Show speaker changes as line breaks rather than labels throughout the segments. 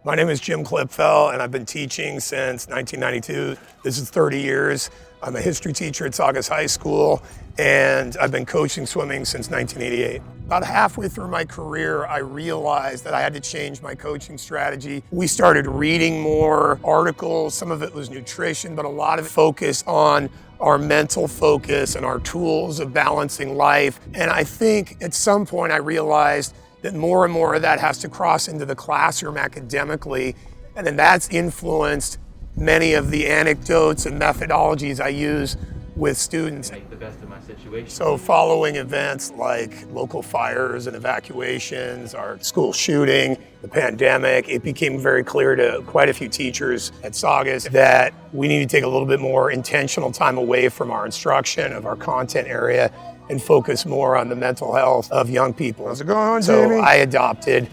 My name is Jim Klipfel, and I've been teaching since 1992. This is 30 years. I'm a history teacher at Saugus High School, and I've been coaching swimming since 1988. About halfway through my career, I realized that I had to change my coaching strategy. We started reading more articles. Some of it was nutrition, but a lot of it focused on our mental focus and our tools of balancing life. And I think at some point I realized that more and more of that has to cross into the classroom academically. And then that's influenced many of the anecdotes and methodologies I use with students.
Make the best of my situation.
So following events like local fires and evacuations, our school shooting, the pandemic, it became very clear to quite a few teachers at Saugus that we need to take a little bit more intentional time away from our instruction of our content area and focus more on the mental health of young people.
How's it going,
So
Jamie?
I adopted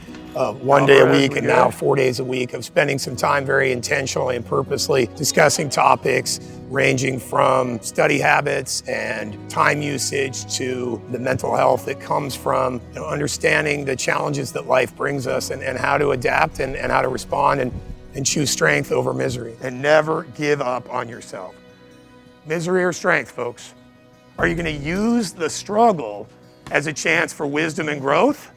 one day a week and now 4 days a week of spending some time very intentionally and purposely discussing topics ranging from study habits and time usage to the mental health that comes from understanding the challenges that life brings us and how to adapt and how to respond and choose strength over misery. And never give up on yourself. Misery or strength, folks? Are you going to use the struggle as a chance for wisdom and growth?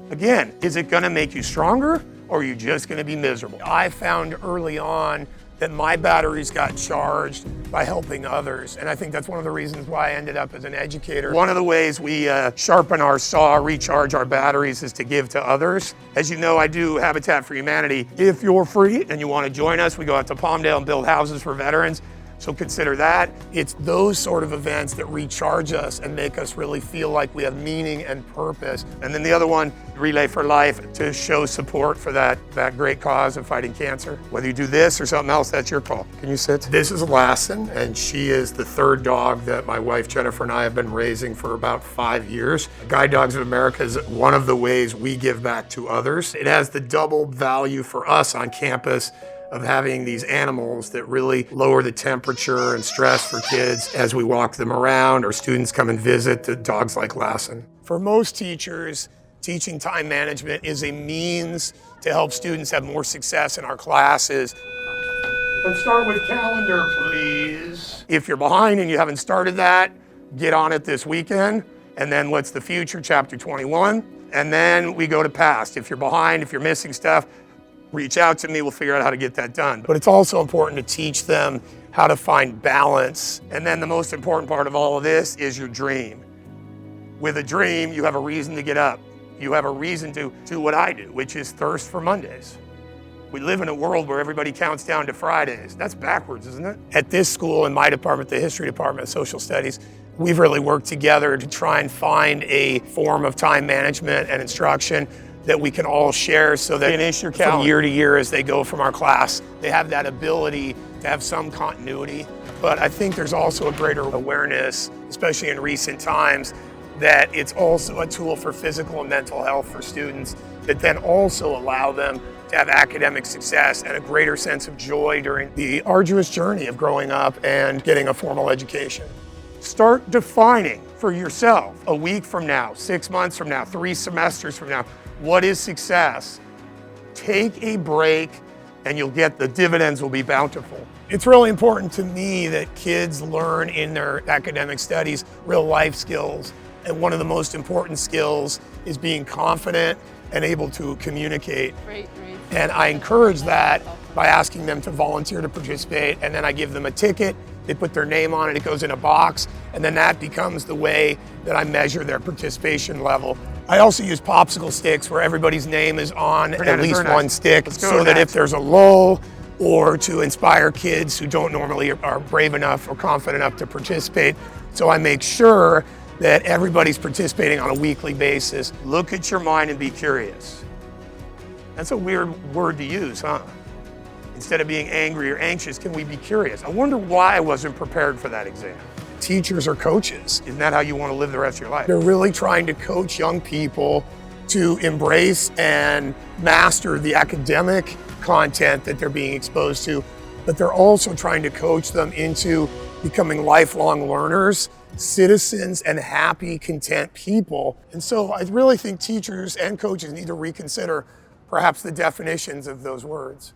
Again, is it going to make you stronger, or are you just going to be miserable? I found early on that my batteries got charged by helping others, and I think that's one of the reasons why I ended up as an educator. One of the ways we sharpen our saw, recharge our batteries, is to give to others. As you know, I do Habitat for Humanity. If you're free and you want to join us, we go out to Palmdale and build houses for veterans. So consider that. It's those sort of events that recharge us and make us really feel like we have meaning and purpose. And then the other one, Relay for Life, to show support for that great cause of fighting cancer. Whether you do this or something else, that's your call. Can you sit? This is Lassen, and she is the third dog that my wife Jennifer and I have been raising for about 5 years. Guide Dogs of America is one of the ways we give back to others. It has the double value for us on campus of having these animals that really lower the temperature and stress for kids as we walk them around or students come and visit the dogs like Lassen. For most teachers, teaching time management is a means to help students have more success in our classes. Let's start with calendar, please. If you're behind and you haven't started that, get on it this weekend. And then what's the future, chapter 21. And then we go to past. If you're behind, if you're missing stuff, reach out to me, we'll figure out how to get that done. But it's also important to teach them how to find balance. And then the most important part of all of this is your dream. With a dream, you have a reason to get up. You have a reason to do what I do, which is thirst for Mondays. We live in a world where everybody counts down to Fridays. That's backwards, isn't it? At this school, in my department, the history department of social studies, we've really worked together to try and find a form of time management and instruction that we can all share so that finish your calendar from year to year as they go from our class. They have that ability to have some continuity. But I think there's also a greater awareness, especially in recent times, that it's also a tool for physical and mental health for students that then also allow them to have academic success and a greater sense of joy during the arduous journey of growing up and getting a formal education. Start defining for yourself a week from now, 6 months from now, 3 semesters from now, what is success? Take a break and you'll get the dividends will be bountiful. It's really important to me that kids learn in their academic studies real life skills. And one of the most important skills is being confident and able to communicate.
Right.
And I encourage that by asking them to volunteer to participate, and then I give them a ticket, they put their name on it, it goes in a box, and then that becomes the way that I measure their participation level. I also use popsicle sticks where everybody's name is on at least one stick, so that if there's a lull or to inspire kids who don't normally are brave enough or confident enough to participate. So I make sure that everybody's participating on a weekly basis. Look at your mind and be curious. That's a weird word to use, huh? Instead of being angry or anxious, can we be curious? I wonder why I wasn't prepared for that exam. Teachers are coaches. Isn't that how you want to live the rest of your life? They're really trying to coach young people to embrace and master the academic content that they're being exposed to, but they're also trying to coach them into becoming lifelong learners, citizens, and happy, content people. And so I really think teachers and coaches need to reconsider perhaps the definitions of those words.